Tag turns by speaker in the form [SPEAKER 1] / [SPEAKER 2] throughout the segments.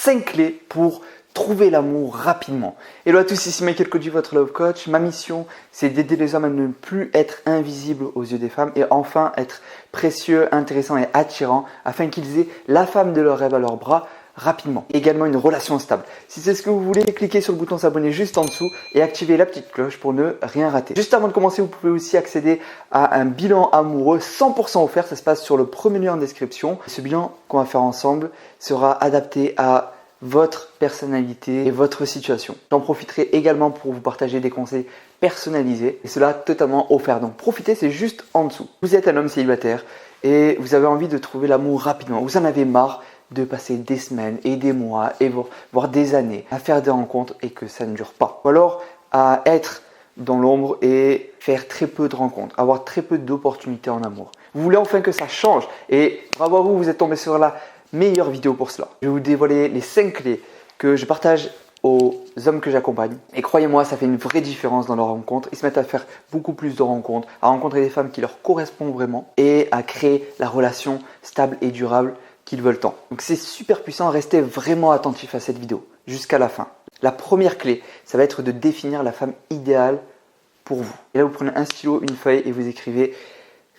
[SPEAKER 1] 5 clés pour trouver l'amour rapidement. Hello à tous, ici Michael Koji, votre love coach. Ma mission, c'est d'aider les hommes à ne plus être invisibles aux yeux des femmes et enfin être précieux, intéressants et attirants afin qu'ils aient la femme de leur rêve à leurs bras rapidement. Également une relation stable. Si c'est ce que vous voulez, cliquez sur le bouton s'abonner juste en dessous et activez la petite cloche pour ne rien rater. Juste avant de commencer, vous pouvez aussi accéder à un bilan amoureux 100% offert. Ça se passe sur le premier lien en description. Ce bilan qu'on va faire ensemble sera adapté à votre personnalité et votre situation. J'en profiterai également pour vous partager des conseils personnalisés et cela totalement offert. Donc profitez, c'est juste en dessous. Vous êtes un homme célibataire et vous avez envie de trouver l'amour rapidement. Vous en avez marre de passer des semaines et des mois et voire des années à faire des rencontres et que ça ne dure pas. Ou alors à être dans l'ombre et faire très peu de rencontres, avoir très peu d'opportunités en amour. Vous voulez enfin que ça change et bravo à vous, vous êtes tombé sur la meilleure vidéo pour cela. Je vais vous dévoiler les 5 clés que je partage aux hommes que j'accompagne. Et croyez-moi, ça fait une vraie différence dans leurs rencontres. Ils se mettent à faire beaucoup plus de rencontres, à rencontrer des femmes qui leur correspondent vraiment et à créer la relation stable et durable qu'ils veulent tant. Donc c'est super puissant, restez vraiment attentif à cette vidéo jusqu'à la fin. La première clé, ça va être de définir la femme idéale pour vous. Et là, vous prenez un stylo, une feuille et vous écrivez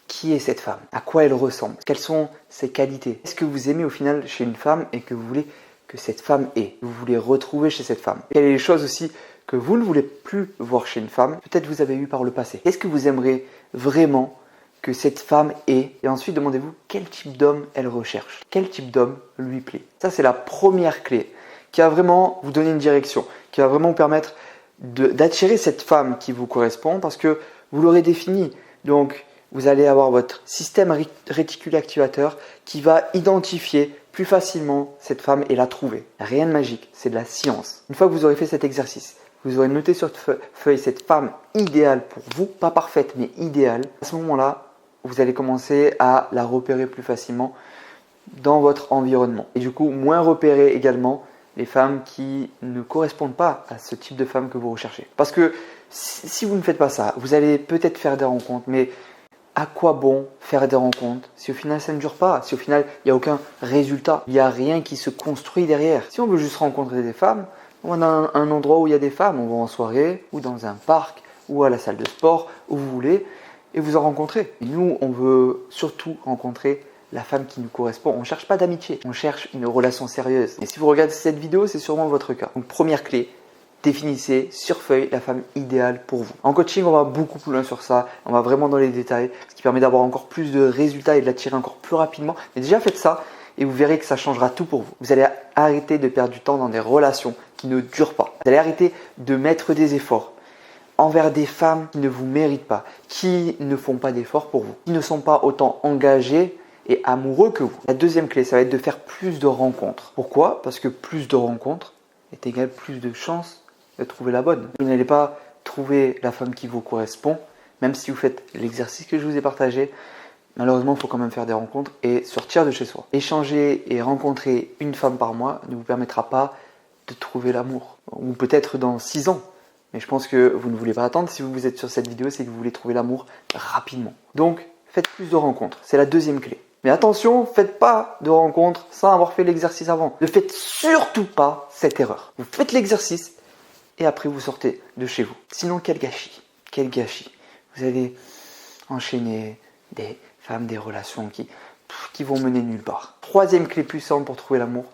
[SPEAKER 1] qui est cette femme, à quoi elle ressemble, quelles sont ses qualités. Est-ce que vous aimez au final chez une femme et que vous voulez que cette femme ait, vous voulez retrouver chez cette femme. Quelles sont les choses aussi que vous ne voulez plus voir chez une femme, peut-être vous avez eu par le passé. Est-ce que vous aimeriez vraiment que cette femme ait? Et ensuite, demandez-vous quel type d'homme elle recherche, quel type d'homme lui plaît. Ça, c'est la première clé qui va vraiment vous donner une direction, qui va vraiment vous permettre d'attirer cette femme qui vous correspond parce que vous l'aurez définie. Donc, vous allez avoir votre système réticulé activateur qui va identifier plus facilement cette femme et la trouver. Rien de magique, c'est de la science. Une fois que vous aurez fait cet exercice, vous aurez noté sur cette feuille cette femme idéale pour vous, pas parfaite mais idéale. À ce moment-là, vous allez commencer à la repérer plus facilement dans votre environnement. Et du coup, moins repérer également les femmes qui ne correspondent pas à ce type de femme que vous recherchez. Parce que si vous ne faites pas ça, vous allez peut-être faire des rencontres, mais à quoi bon faire des rencontres si au final ça ne dure pas, si au final il n'y a aucun résultat, il n'y a rien qui se construit derrière. Si on veut juste rencontrer des femmes, on va dans un endroit où il y a des femmes, on va en soirée ou dans un parc ou à la salle de sport, où vous voulez, et vous en rencontrez. Et nous, on veut surtout rencontrer la femme qui nous correspond. On ne cherche pas d'amitié, on cherche une relation sérieuse. Et si vous regardez cette vidéo, c'est sûrement votre cas. Donc première clé, définissez sur feuille la femme idéale pour vous. En coaching, on va beaucoup plus loin sur ça. On va vraiment dans les détails, ce qui permet d'avoir encore plus de résultats et de l'attirer encore plus rapidement. Mais déjà, faites ça et vous verrez que ça changera tout pour vous. Vous allez arrêter de perdre du temps dans des relations qui ne durent pas. Vous allez arrêter de mettre des efforts envers des femmes qui ne vous méritent pas, qui ne font pas d'efforts pour vous, qui ne sont pas autant engagées et amoureux que vous. La deuxième clé, ça va être de faire plus de rencontres. Pourquoi? Parce que plus de rencontres est égal plus de chances de trouver la bonne. Vous n'allez pas trouver la femme qui vous correspond, même si vous faites l'exercice que je vous ai partagé. Malheureusement, il faut quand même faire des rencontres et sortir de chez soi. Échanger et rencontrer une femme par mois ne vous permettra pas de trouver l'amour. Ou peut-être dans 6 ans. Mais je pense que vous ne voulez pas attendre. Si vous êtes sur cette vidéo, c'est que vous voulez trouver l'amour rapidement. Donc, faites plus de rencontres. C'est la deuxième clé. Mais attention, faites pas de rencontres sans avoir fait l'exercice avant. Ne faites surtout pas cette erreur. Vous faites l'exercice et après vous sortez de chez vous. Sinon, quel gâchis. Quel gâchis. Vous allez enchaîner des femmes, des relations qui vont mener nulle part. Troisième clé puissante pour trouver l'amour,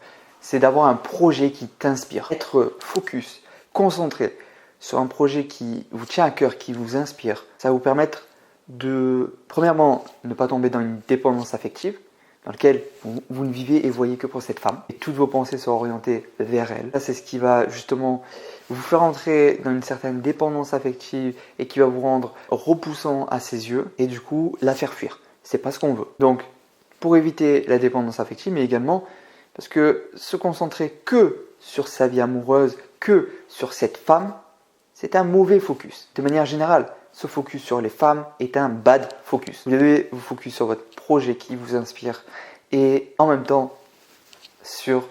[SPEAKER 1] c'est d'avoir un projet qui t'inspire. Être focus, concentré sur un projet qui vous tient à cœur, qui vous inspire. Ça va vous permettre de, premièrement, ne pas tomber dans une dépendance affective dans laquelle vous ne vivez et voyez que pour cette femme. Et toutes vos pensées sont orientées vers elle. Ça, c'est ce qui va justement vous faire entrer dans une certaine dépendance affective et qui va vous rendre repoussant à ses yeux et du coup la faire fuir. C'est pas ce qu'on veut. Donc, pour éviter la dépendance affective, mais également parce que se concentrer que sur sa vie amoureuse, que sur cette femme, c'est un mauvais focus. De manière générale, ce focus sur les femmes est un bad focus. Vous devez vous focus sur votre projet qui vous inspire et en même temps sur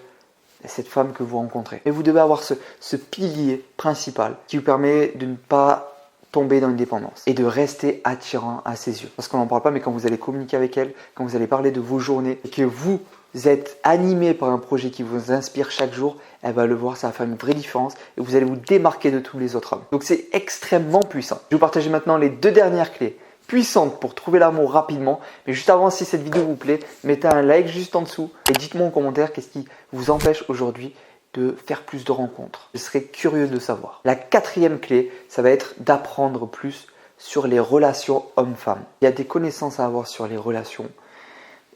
[SPEAKER 1] cette femme que vous rencontrez. Et vous devez avoir ce pilier principal qui vous permet de ne pas tomber dans une dépendance et de rester attirant à ses yeux. Parce qu'on n'en parle pas, mais quand vous allez communiquer avec elle, quand vous allez parler de vos journées et que vous êtes animé par un projet qui vous inspire chaque jour, elle va le voir, ça va faire une vraie différence et vous allez vous démarquer de tous les autres hommes. Donc c'est extrêmement puissant. Je vais vous partager maintenant les 2 dernières clés puissantes pour trouver l'amour rapidement. Mais juste avant, si cette vidéo vous plaît, mettez un like juste en dessous et dites-moi en commentaire qu'est-ce qui vous empêche aujourd'hui de faire plus de rencontres. Je serais curieux de savoir. La 4e clé, ça va être d'apprendre plus sur les relations hommes-femmes. Il y a des connaissances à avoir sur les relations.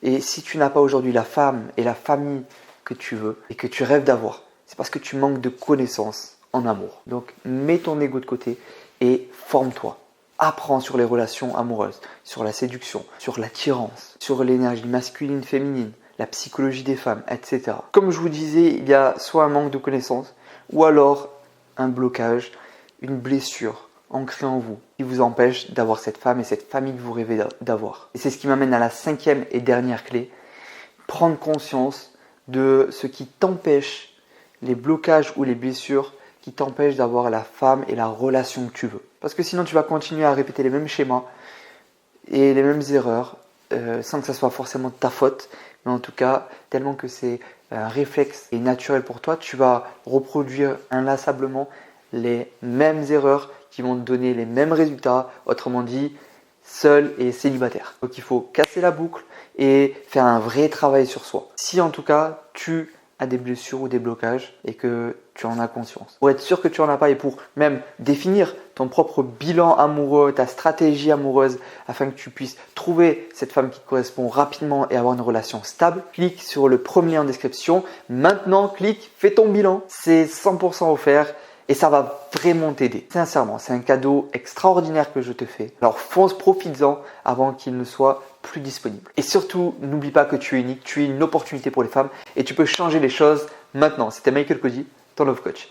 [SPEAKER 1] Et si tu n'as pas aujourd'hui la femme et la famille que tu veux et que tu rêves d'avoir, c'est parce que tu manques de connaissances en amour. Donc mets ton ego de côté et forme-toi. Apprends sur les relations amoureuses, sur la séduction, sur l'attirance, sur l'énergie masculine, féminine, la psychologie des femmes, etc. Comme je vous disais, il y a soit un manque de connaissances ou alors un blocage, une blessure ancrée en vous qui vous empêche d'avoir cette femme et cette famille que vous rêvez d'avoir. Et c'est ce qui m'amène à la 5e et dernière clé, prendre conscience de ce qui t'empêche, les blocages ou les blessures qui t'empêchent d'avoir la femme et la relation que tu veux. Parce que sinon tu vas continuer à répéter les mêmes schémas et les mêmes erreurs sans que ça soit forcément de ta faute, mais en tout cas tellement que c'est un réflexe et naturel pour toi, tu vas reproduire inlassablement les mêmes erreurs qui vont te donner les mêmes résultats, autrement dit seul et célibataire. Donc il faut casser la boucle et faire un vrai travail sur soi. Si en tout cas tu as des blessures ou des blocages et que tu en as conscience. Pour être sûr que tu en as pas et pour même définir ton propre bilan amoureux, ta stratégie amoureuse afin que tu puisses trouver cette femme qui te correspond rapidement et avoir une relation stable, clique sur le premier lien en description. Maintenant, clique, fais ton bilan. C'est 100% offert. Et ça va vraiment t'aider. Sincèrement, c'est un cadeau extraordinaire que je te fais. Alors fonce, profites-en avant qu'il ne soit plus disponible. Et surtout, n'oublie pas que tu es unique, tu es une opportunité pour les femmes et tu peux changer les choses maintenant. C'était Michael Cody, ton Love Coach.